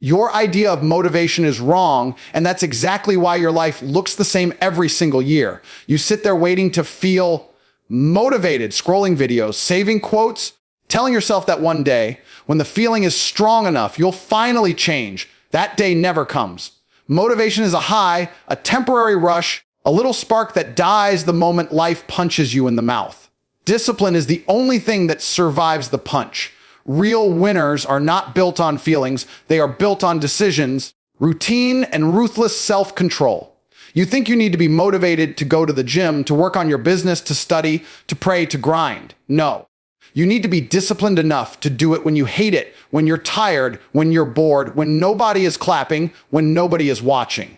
Your idea of motivation is wrong, and that's exactly why your life looks the same every single year. You sit there waiting to feel motivated, scrolling videos, saving quotes, telling yourself that one day, when the feeling is strong enough, you'll finally change. That day never comes. Motivation is a high, a temporary rush, a little spark that dies the moment life punches you in the mouth. Discipline is the only thing that survives the punch. Real winners are not built on feelings, they are built on decisions, routine, and ruthless self-control. You think you need to be motivated to go to the gym, to work on your business, to study, to pray, to grind. No. You need to be disciplined enough to do it when you hate it, when you're tired, when you're bored, when nobody is clapping, when nobody is watching.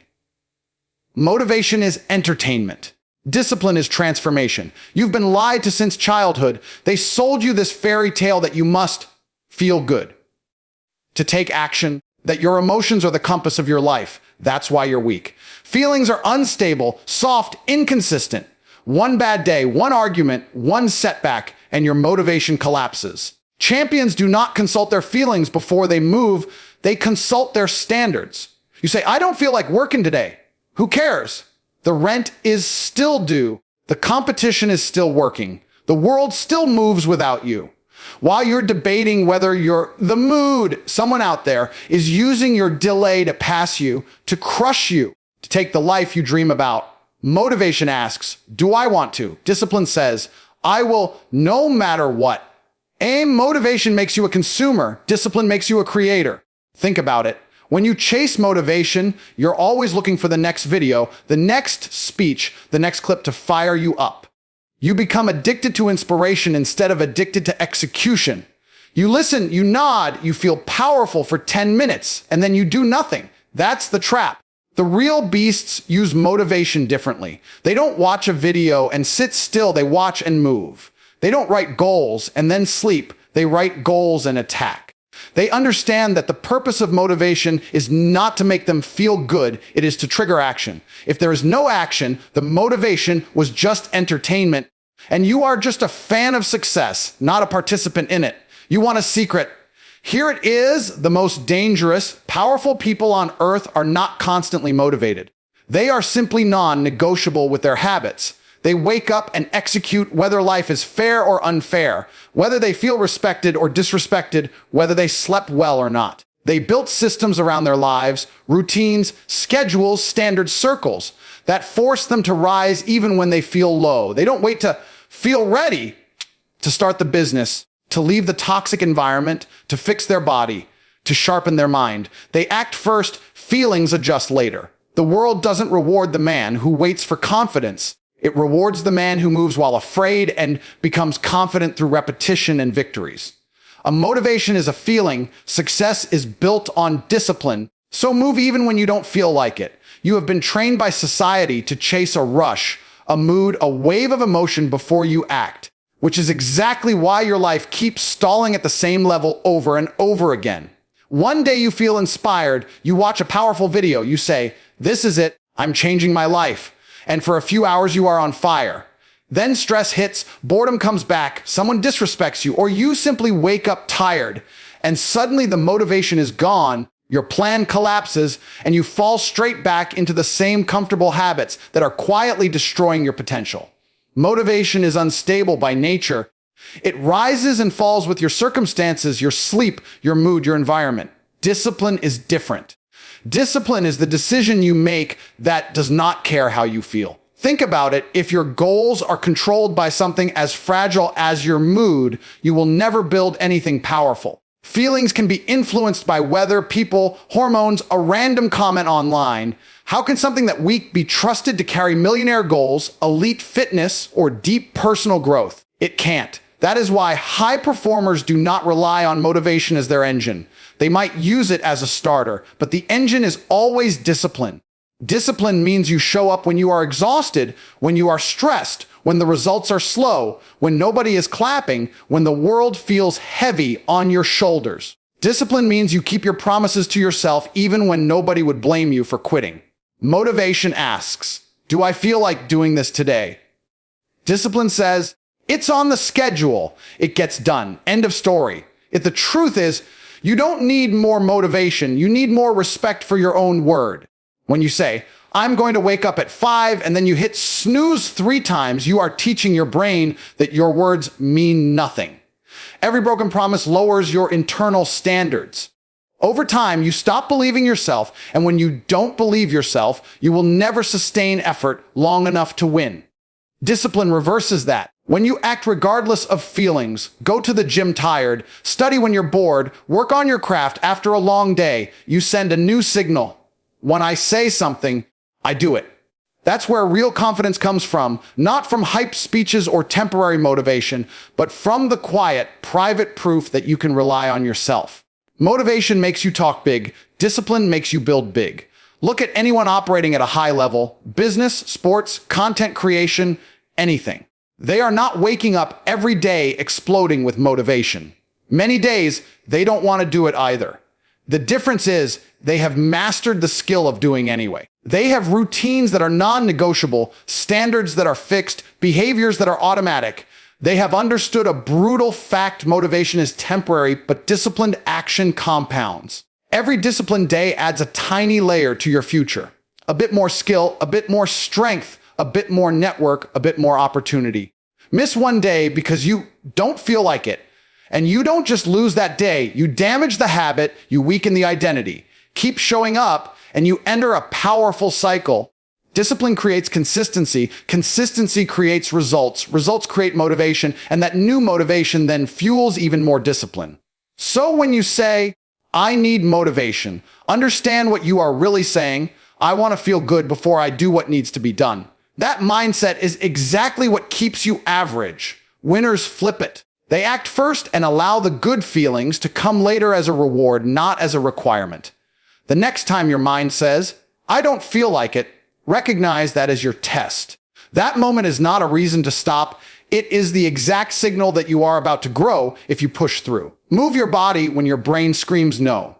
Motivation is entertainment. Discipline is transformation. You've been lied to since childhood. They sold you this fairy tale that you must feel good, to take action, that your emotions are the compass of your life. That's why you're weak. Feelings are unstable, soft, inconsistent. One bad day, one argument, one setback, and your motivation collapses. Champions do not consult their feelings before they move. They consult their standards. You say, I don't feel like working today. Who cares? The rent is still due. The competition is still working. The world still moves without you. While you're debating whether you're the mood, someone out there is using your delay to pass you, to crush you, to take the life you dream about. Motivation asks, do I want to? Discipline says, I will no matter what. Motivation makes you a consumer. Discipline makes you a creator. Think about it. When you chase motivation, you're always looking for the next video, the next speech, the next clip to fire you up. You become addicted to inspiration instead of addicted to execution. You listen, you nod, you feel powerful for 10 minutes, and then you do nothing. That's the trap. The real beasts use motivation differently. They don't watch a video and sit still, they watch and move. They don't write goals and then sleep. They write goals and attack. They understand that the purpose of motivation is not to make them feel good, it is to trigger action. If there is no action, the motivation was just entertainment, and you are just a fan of success, not a participant in it. You want a secret? Here it is, the most dangerous, powerful people on earth are not constantly motivated. They are simply non-negotiable with their habits. They wake up and execute whether life is fair or unfair, whether they feel respected or disrespected, whether they slept well or not. They built systems around their lives, routines, schedules, standard circles that force them to rise even when they feel low. They don't wait to feel ready to start the business, to leave the toxic environment, to fix their body, to sharpen their mind. They act first, feelings adjust later. The world doesn't reward the man who waits for confidence. It rewards the man who moves while afraid and becomes confident through repetition and victories. A motivation is a feeling. Success is built on discipline. So move even when you don't feel like it. You have been trained by society to chase a rush, a mood, a wave of emotion before you act, which is exactly why your life keeps stalling at the same level over and over again. One day you feel inspired, you watch a powerful video, you say, this is it, I'm changing my life. And for a few hours you are on fire. Then stress hits, boredom comes back, someone disrespects you, or you simply wake up tired, and suddenly the motivation is gone, your plan collapses, and you fall straight back into the same comfortable habits that are quietly destroying your potential. Motivation is unstable by nature. It rises and falls with your circumstances, your sleep, your mood, your environment. Discipline is different. Discipline is the decision you make that does not care how you feel. Think about it. If your goals are controlled by something as fragile as your mood, you will never build anything powerful. Feelings can be influenced by weather, people, hormones, a random comment online. How can something that weak be trusted to carry millionaire goals, elite fitness, or deep personal growth? It can't. That is why high performers do not rely on motivation as their engine. They might use it as a starter, but the engine is always discipline. Discipline means you show up when you are exhausted, when you are stressed, when the results are slow, when nobody is clapping, when the world feels heavy on your shoulders. Discipline means you keep your promises to yourself even when nobody would blame you for quitting. Motivation asks, do I feel like doing this today? Discipline says, it's on the schedule. It gets done. End of story. If the truth is, You don't need more motivation. You need more respect for your own word. When you say, I'm going to wake up at 5, and then you hit snooze 3 times, you are teaching your brain that your words mean nothing. Every broken promise lowers your internal standards. Over time, you stop believing yourself, and when you don't believe yourself, you will never sustain effort long enough to win. Discipline reverses that. When you act regardless of feelings, go to the gym tired, study when you're bored, work on your craft after a long day, you send a new signal. When I say something, I do it. That's where real confidence comes from, not from hype speeches or temporary motivation, but from the quiet, private proof that you can rely on yourself. Motivation makes you talk big. Discipline makes you build big. Look at anyone operating at a high level, business, sports, content creation, anything. They are not waking up every day exploding with motivation. Many days, they don't want to do it either. The difference is they have mastered the skill of doing anyway. They have routines that are non-negotiable, standards that are fixed, behaviors that are automatic. They have understood a brutal fact: motivation is temporary, but disciplined action compounds. Every disciplined day adds a tiny layer to your future. A bit more skill, a bit more strength, a bit more network, a bit more opportunity. Miss one day because you don't feel like it. And you don't just lose that day, you damage the habit, you weaken the identity. Keep showing up, and you enter a powerful cycle. Discipline creates consistency. Consistency creates results. Results create motivation, and that new motivation then fuels even more discipline. So when you say, I need motivation, understand what you are really saying. I want to feel good before I do what needs to be done. That mindset is exactly what keeps you average. Winners flip it. They act first and allow the good feelings to come later as a reward, not as a requirement. The next time your mind says, I don't feel like it, recognize that as your test. That moment is not a reason to stop. It is the exact signal that you are about to grow if you push through. Move your body when your brain screams no.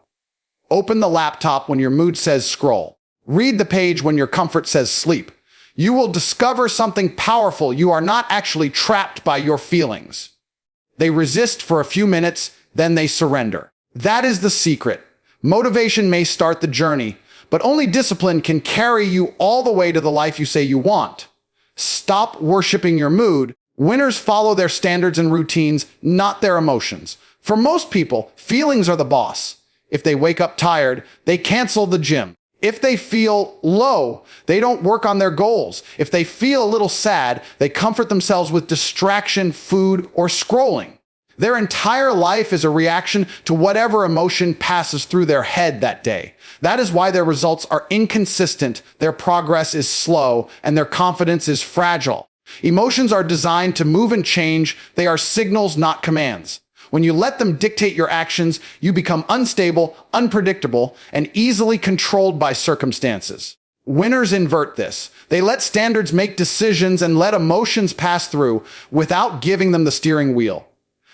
Open the laptop when your mood says scroll. Read the page when your comfort says sleep. You will discover something powerful. You are not actually trapped by your feelings. They resist for a few minutes, then they surrender. That is the secret. Motivation may start the journey, but only discipline can carry you all the way to the life you say you want. Stop worshiping your mood. Winners follow their standards and routines, not their emotions. For most people, feelings are the boss. If they wake up tired, they cancel the gym. If they feel low, they don't work on their goals. If they feel a little sad, they comfort themselves with distraction, food, or scrolling. Their entire life is a reaction to whatever emotion passes through their head that day. That is why their results are inconsistent, their progress is slow, and their confidence is fragile. Emotions are designed to move and change. They are signals, not commands. When you let them dictate your actions, you become unstable, unpredictable, and easily controlled by circumstances. Winners invert this. They let standards make decisions and let emotions pass through without giving them the steering wheel.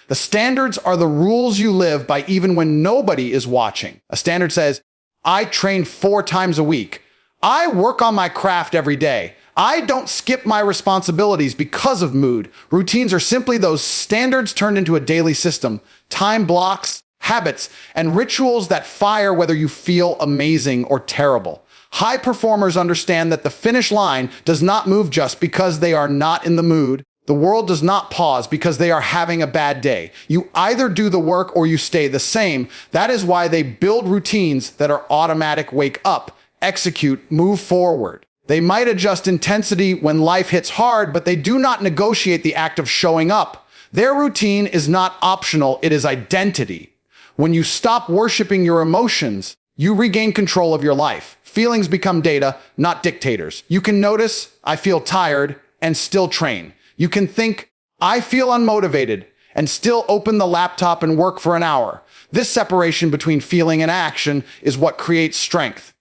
The standards are the rules you live by even when nobody is watching. A standard says, I train 4 times a week. I work on my craft every day. I don't skip my responsibilities because of mood. Routines are simply those standards turned into a daily system, time blocks, habits, and rituals that fire whether you feel amazing or terrible. High performers understand that the finish line does not move just because they are not in the mood. The world does not pause because they are having a bad day. You either do the work or you stay the same. That is why they build routines that are automatic. Wake up, execute, move forward. They might adjust intensity when life hits hard, but they do not negotiate the act of showing up. Their routine is not optional, it is identity. When you stop worshiping your emotions, you regain control of your life. Feelings become data, not dictators. You can notice, I feel tired, and still train. You can think, I feel unmotivated, and still open the laptop and work for an hour. This separation between feeling and action is what creates strength.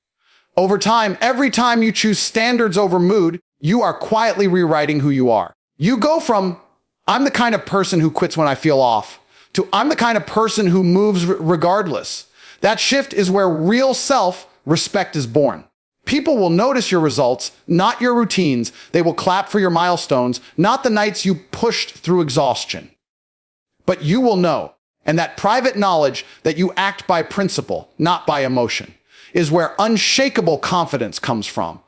Over time, every time you choose standards over mood, you are quietly rewriting who you are. You go from, I'm the kind of person who quits when I feel off, to I'm the kind of person who moves regardless. That shift is where real self-respect is born. People will notice your results, not your routines. They will clap for your milestones, not the nights you pushed through exhaustion. But you will know, And that private knowledge that you act by principle, not by emotion, is where unshakable confidence comes from.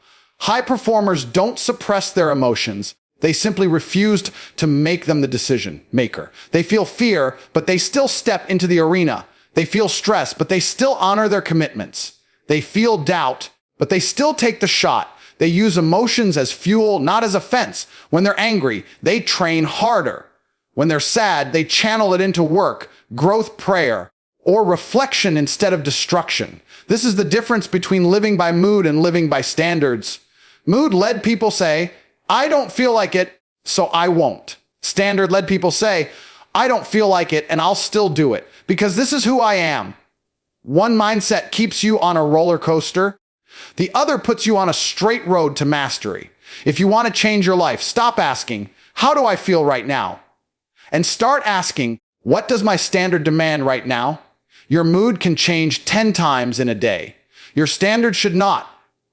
High performers don't suppress their emotions. They simply refused to make them the decision maker. They feel fear, but they still step into the arena. They feel stress, but they still honor their commitments. They feel doubt, but they still take the shot. They use emotions as fuel, not as offense. When they're angry, they train harder. When they're sad, they channel it into work, growth, prayer, or reflection instead of destruction. This is the difference between living by mood and living by standards. Mood-led people say, I don't feel like it, so I won't. Standard-led people say, I don't feel like it, and I'll still do it, because this is who I am. One mindset keeps you on a roller coaster. The other puts you on a straight road to mastery. If you want to change your life, stop asking, how do I feel right now? And start asking, what does my standard demand right now? Your mood can change 10 times in a day. Your standard should not.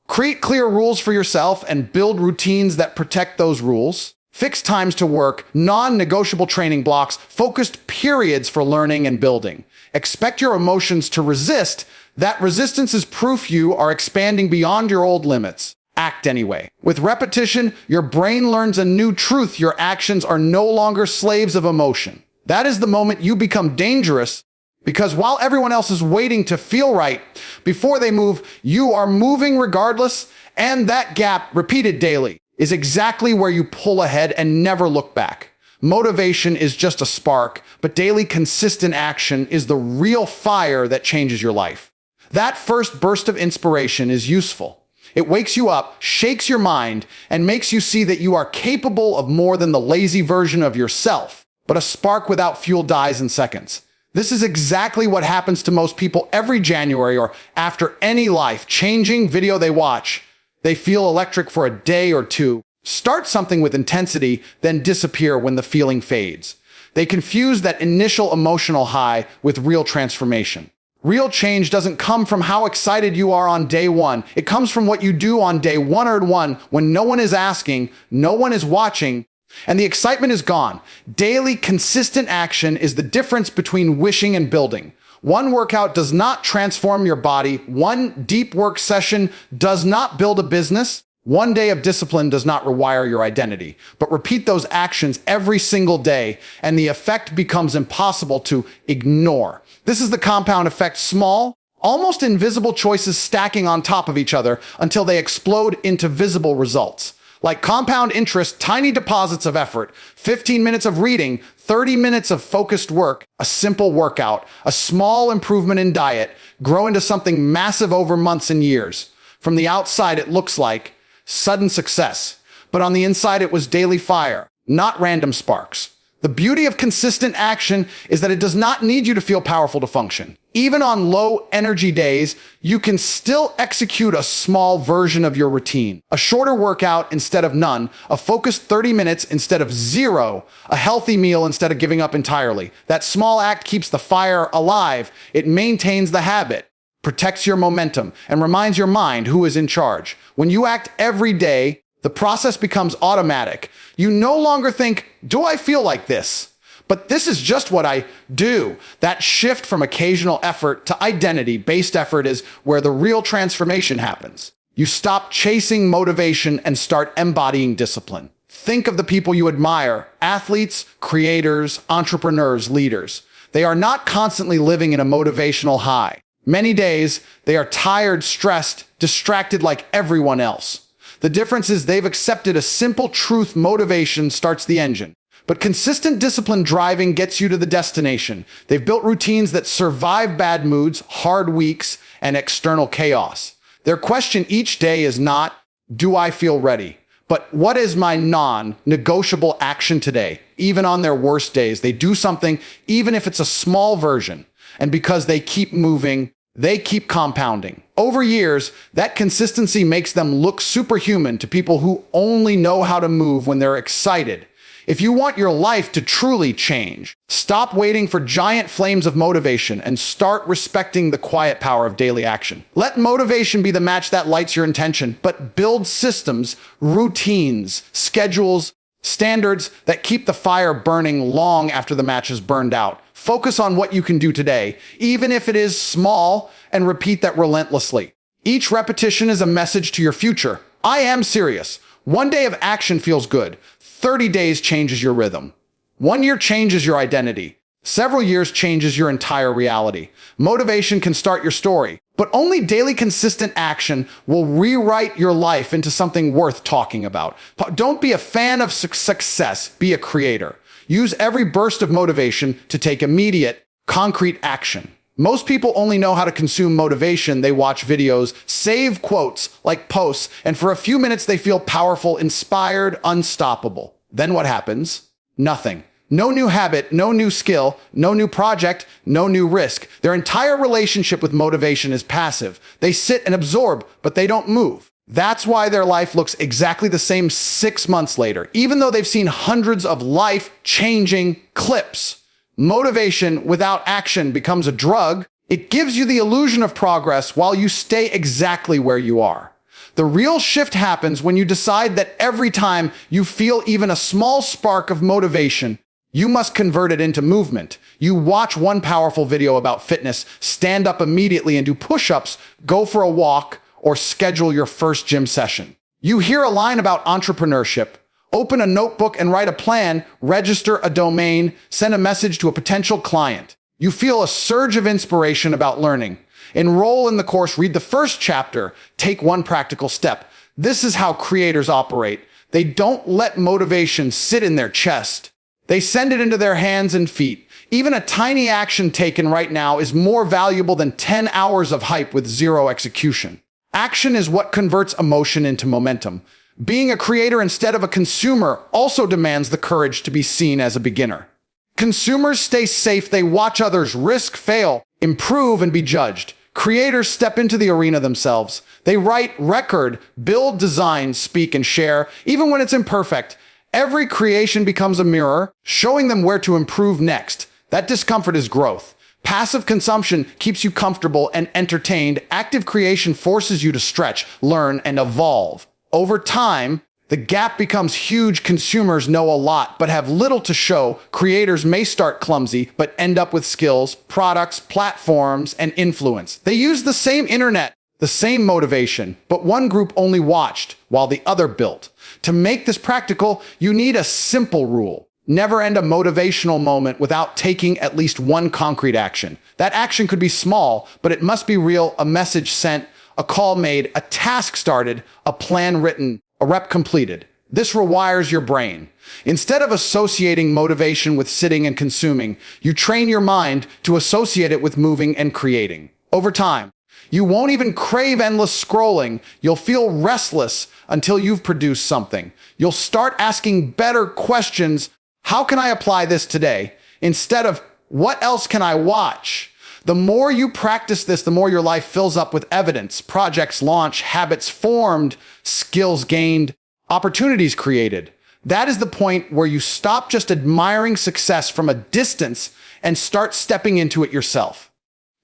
Create clear rules for yourself and build routines that protect those rules. Fixed times to work, non-negotiable training blocks, focused periods for learning and building. Expect your emotions to resist. That resistance is proof you are expanding beyond your old limits. Act anyway. With repetition, your brain learns a new truth. Your actions are no longer slaves of emotion. That is the moment you become dangerous, because while everyone else is waiting to feel right before they move, you are moving regardless, and that gap, repeated daily, is exactly where you pull ahead and never look back. Motivation is just a spark, but daily consistent action is the real fire that changes your life. That first burst of inspiration is useful. It wakes you up, shakes your mind, and makes you see that you are capable of more than the lazy version of yourself. But a spark without fuel dies in seconds. This is exactly what happens to most people every January or after any life-changing video they watch. They feel electric for a day or two, start something with intensity, then disappear when the feeling fades. They confuse that initial emotional high with real transformation. Real change doesn't come from how excited you are on day one. It comes from what you do on day 101 when no one is asking, no one is watching, and the excitement is gone. Daily, consistent action is the difference between wishing and building. One workout does not transform your body. One deep work session does not build a business. One day of discipline does not rewire your identity. But repeat those actions every single day, and the effect becomes impossible to ignore. This is the compound effect: small, almost invisible choices stacking on top of each other until they explode into visible results. Like compound interest, tiny deposits of effort, 15 minutes of reading, 30 minutes of focused work, a simple workout, a small improvement in diet, grow into something massive over months and years. From the outside, it looks like sudden success, but on the inside, it was daily fire, not random sparks. The beauty of consistent action is that it does not need you to feel powerful to function. Even on low energy days, you can still execute a small version of your routine. A shorter workout instead of none, a focused 30 minutes instead of 0, a healthy meal instead of giving up entirely. That small act keeps the fire alive. It maintains the habit, protects your momentum, and reminds your mind who is in charge. When you act every day, the process becomes automatic. You no longer think, do I feel like this? But this is just what I do. That shift from occasional effort to identity-based effort is where the real transformation happens. You stop chasing motivation and start embodying discipline. Think of the people you admire: athletes, creators, entrepreneurs, leaders. They are not constantly living in a motivational high. Many days, they are tired, stressed, distracted like everyone else. The difference is they've accepted a simple truth: motivation starts the engine. But consistent discipline driving gets you to the destination. They've built routines that survive bad moods, hard weeks, and external chaos. Their question each day is not, do I feel ready? But what is my non-negotiable action today? Even on their worst days, they do something, even if it's a small version. And because they keep moving, they keep compounding. Over years, that consistency makes them look superhuman to people who only know how to move when they're excited. If you want your life to truly change, stop waiting for giant flames of motivation and start respecting the quiet power of daily action. Let motivation be the match that lights your intention, but build systems, routines, schedules, standards that keep the fire burning long after the match is burned out. Focus on what you can do today, even if it is small, and repeat that relentlessly. Each repetition is a message to your future. I am serious. One day of action feels good. 30 days changes your rhythm. 1 year changes your identity. Several years changes your entire reality. Motivation can start your story, but only daily consistent action will rewrite your life into something worth talking about. Don't be a fan of success, be a creator. Use every burst of motivation to take immediate, concrete action. Most people only know how to consume motivation. They watch videos, save quotes like posts, and for a few minutes they feel powerful, inspired, unstoppable. Then what happens? Nothing. No new habit, no new skill, no new project, no new risk. Their entire relationship with motivation is passive. They sit and absorb, but they don't move. That's why their life looks exactly the same 6 months later, even though they've seen hundreds of life-changing clips. Motivation without action becomes a drug. It gives you the illusion of progress while you stay exactly where you are. The real shift happens when you decide that every time you feel even a small spark of motivation, you must convert it into movement. You watch one powerful video about fitness, stand up immediately and do push-ups, go for a walk, or schedule your first gym session. You hear a line about entrepreneurship, open a notebook and write a plan, register a domain, send a message to a potential client. You feel a surge of inspiration about learning. Enroll in the course, read the first chapter, take one practical step. This is how creators operate. They don't let motivation sit in their chest. They send it into their hands and feet. Even a tiny action taken right now is more valuable than 10 hours of hype with zero execution. Action is what converts emotion into momentum. Being a creator instead of a consumer also demands the courage to be seen as a beginner. Consumers stay safe. They watch others risk, fail, improve, and be judged. Creators step into the arena themselves. They write, record, build, design, speak, and share, even when it's imperfect. Every creation becomes a mirror, showing them where to improve next. That discomfort is growth. Passive consumption keeps you comfortable and entertained. Active creation forces you to stretch, learn, and evolve. Over time, the gap becomes huge. Consumers know a lot, but have little to show. Creators may start clumsy, but end up with skills, products, platforms, and influence. They use the same internet, the same motivation, but one group only watched while the other built. To make this practical, you need a simple rule. Never end a motivational moment without taking at least one concrete action. That action could be small, but it must be real. A message sent, a call made, a task started, a plan written, a rep completed. This rewires your brain. Instead of associating motivation with sitting and consuming, you train your mind to associate it with moving and creating. Over time, you won't even crave endless scrolling. You'll feel restless until you've produced something. You'll start asking better questions. How can I apply this today? Instead of, what else can I watch? The more you practice this, the more your life fills up with evidence. Projects launch, habits formed, skills gained, opportunities created. That is the point where you stop just admiring success from a distance and start stepping into it yourself.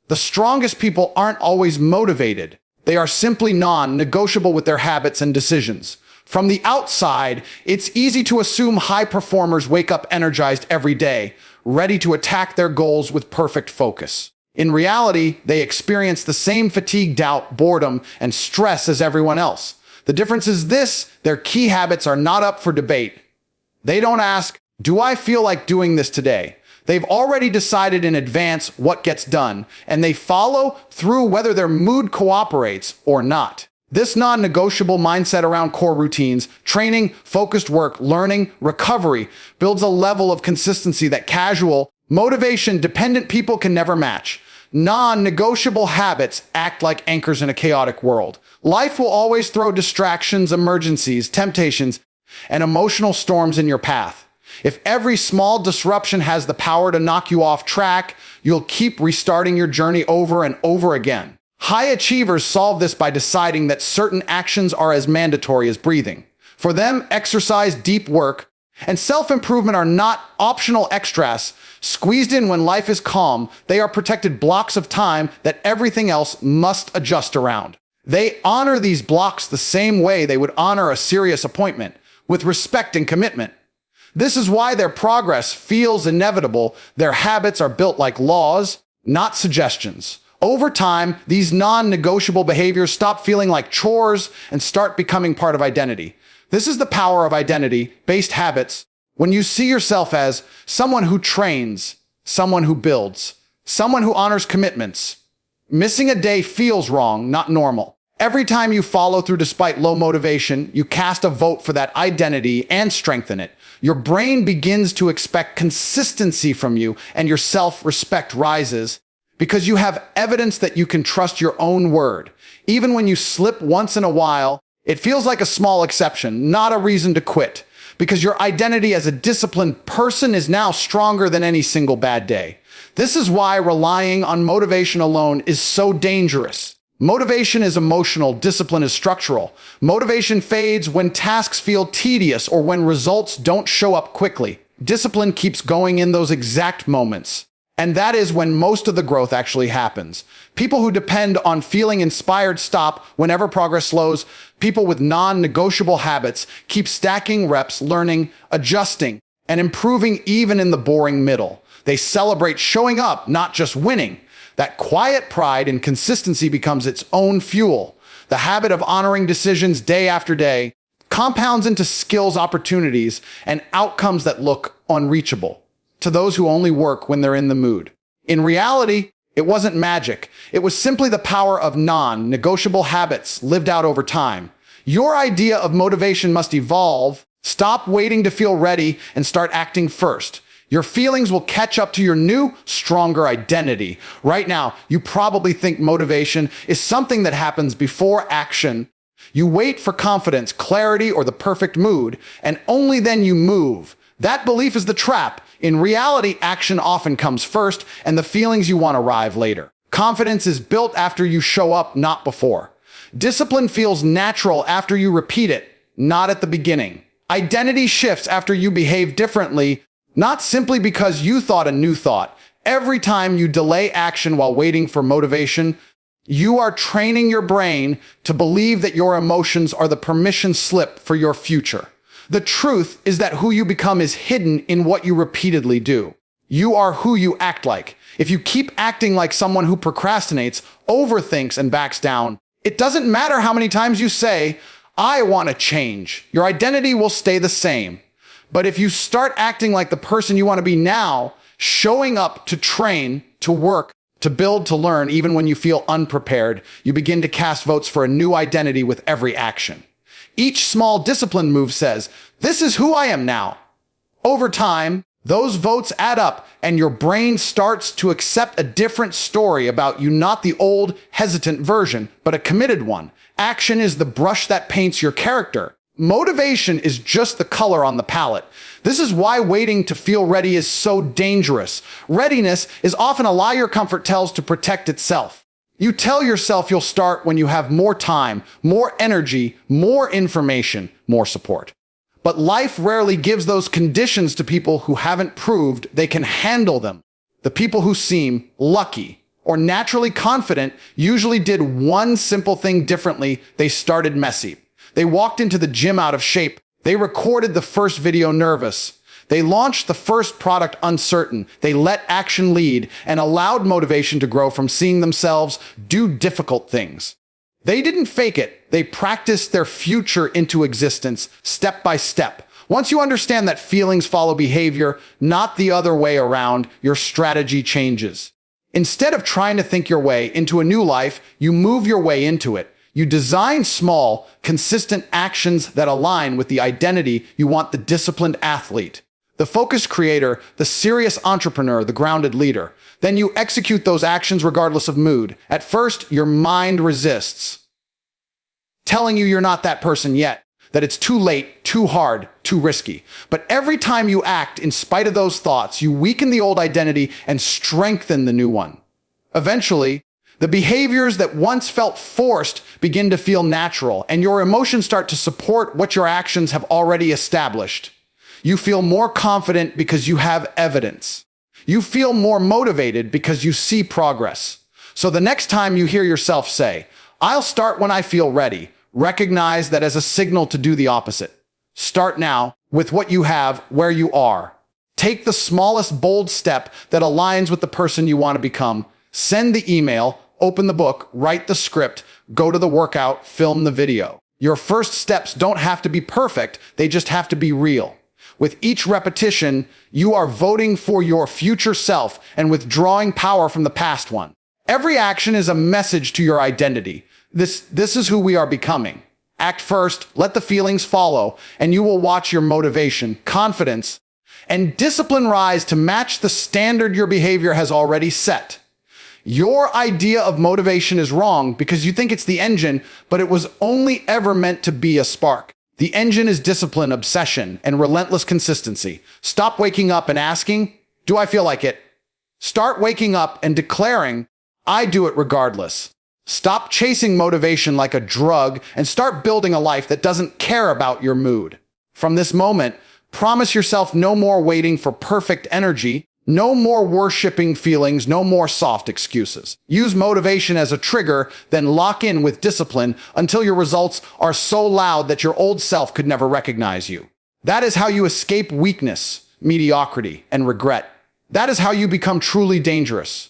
The strongest people aren't always motivated. They are simply non-negotiable with their habits and decisions. From the outside, it's easy to assume high performers wake up energized every day, ready to attack their goals with perfect focus. In reality, they experience the same fatigue, doubt, boredom, and stress as everyone else. The difference is this: their key habits are not up for debate. They don't ask, do I feel like doing this today? They've already decided in advance what gets done, and they follow through whether their mood cooperates or not. This non-negotiable mindset around core routines, training, focused work, learning, recovery, builds a level of consistency that casual, motivation-dependent people can never match. Non-negotiable habits act like anchors in a chaotic world. Life will always throw distractions, emergencies, temptations, and emotional storms in your path. If every small disruption has the power to knock you off track, you'll keep restarting your journey over and over again. High achievers solve this by deciding that certain actions are as mandatory as breathing. For them, exercise, deep work, and self-improvement are not optional extras squeezed in when life is calm. They are protected blocks of time that everything else must adjust around. They honor these blocks the same way they would honor a serious appointment, with respect and commitment. This is why their progress feels inevitable. Their habits are built like laws, not suggestions. Over time, these non-negotiable behaviors stop feeling like chores and start becoming part of identity. This is the power of identity-based habits. When you see yourself as someone who trains, someone who builds, someone who honors commitments, missing a day feels wrong, not normal. Every time you follow through despite low motivation, you cast a vote for that identity and strengthen it. Your brain begins to expect consistency from you, and your self-respect rises because you have evidence that you can trust your own word. Even when you slip once in a while, it feels like a small exception, not a reason to quit, because your identity as a disciplined person is now stronger than any single bad day. This is why relying on motivation alone is so dangerous. Motivation is emotional, discipline is structural. Motivation fades when tasks feel tedious or when results don't show up quickly. Discipline keeps going in those exact moments. And that is when most of the growth actually happens. People who depend on feeling inspired stop whenever progress slows. People with non-negotiable habits keep stacking reps, learning, adjusting, and improving even in the boring middle. They celebrate showing up, not just winning. That quiet pride and consistency becomes its own fuel. The habit of honoring decisions day after day compounds into skills, opportunities, and outcomes that look unreachable to those who only work when they're in the mood. In reality, it wasn't magic. It was simply the power of non-negotiable habits lived out over time. Your idea of motivation must evolve. Stop waiting to feel ready and start acting first. Your feelings will catch up to your new, stronger identity. Right now, you probably think motivation is something that happens before action. You wait for confidence, clarity, or the perfect mood, and only then you move. That belief is the trap. In reality, action often comes first, and the feelings you want arrive later. Confidence is built after you show up, not before. Discipline feels natural after you repeat it, not at the beginning. Identity shifts after you behave differently, not simply because you thought a new thought. Every time you delay action while waiting for motivation, you are training your brain to believe that your emotions are the permission slip for your future. The truth is that who you become is hidden in what you repeatedly do. You are who you act like. If you keep acting like someone who procrastinates, overthinks, and backs down, it doesn't matter how many times you say, "I want to change." Your identity will stay the same. But if you start acting like the person you want to be now, showing up to train, to work, to build, to learn, even when you feel unprepared, you begin to cast votes for a new identity with every action. Each small discipline move says, "This is who I am now." Over time, those votes add up, and your brain starts to accept a different story about you, not the old, hesitant version, but a committed one. Action is the brush that paints your character. Motivation is just the color on the palette. This is why waiting to feel ready is so dangerous. Readiness is often a lie your comfort tells to protect itself. You tell yourself you'll start when you have more time, more energy, more information, more support. But life rarely gives those conditions to people who haven't proved they can handle them. The people who seem lucky or naturally confident usually did one simple thing differently. They started messy. They walked into the gym out of shape. They recorded the first video nervous. They launched the first product uncertain. They let action lead and allowed motivation to grow from seeing themselves do difficult things. They didn't fake it. They practiced their future into existence, step by step. Once you understand that feelings follow behavior, not the other way around, your strategy changes. Instead of trying to think your way into a new life, you move your way into it. You design small, consistent actions that align with the identity you want: the disciplined athlete, the focused creator, the serious entrepreneur, the grounded leader. Then you execute those actions regardless of mood. At first, your mind resists, telling you you're not that person yet, that it's too late, too hard, too risky. But every time you act in spite of those thoughts, you weaken the old identity and strengthen the new one. Eventually, the behaviors that once felt forced begin to feel natural, and your emotions start to support what your actions have already established. You feel more confident because you have evidence. You feel more motivated because you see progress. So the next time you hear yourself say, "I'll start when I feel ready," recognize that as a signal to do the opposite. Start now with what you have where you are. Take the smallest bold step that aligns with the person you want to become. Send the email, open the book, write the script, go to the workout, film the video. Your first steps don't have to be perfect, they just have to be real. With each repetition, you are voting for your future self and withdrawing power from the past one. Every action is a message to your identity. This is who we are becoming. Act first, let the feelings follow, and you will watch your motivation, confidence, and discipline rise to match the standard your behavior has already set. Your idea of motivation is wrong because you think it's the engine, but it was only ever meant to be a spark. The engine is discipline, obsession, and relentless consistency. Stop waking up and asking, "Do I feel like it?" Start waking up and declaring, "I do it regardless." Stop chasing motivation like a drug and start building a life that doesn't care about your mood. From this moment, promise yourself no more waiting for perfect energy, no more worshiping feelings, no more soft excuses. Use motivation as a trigger, then lock in with discipline until your results are so loud that your old self could never recognize you. That is how you escape weakness, mediocrity, and regret. That is how you become truly dangerous.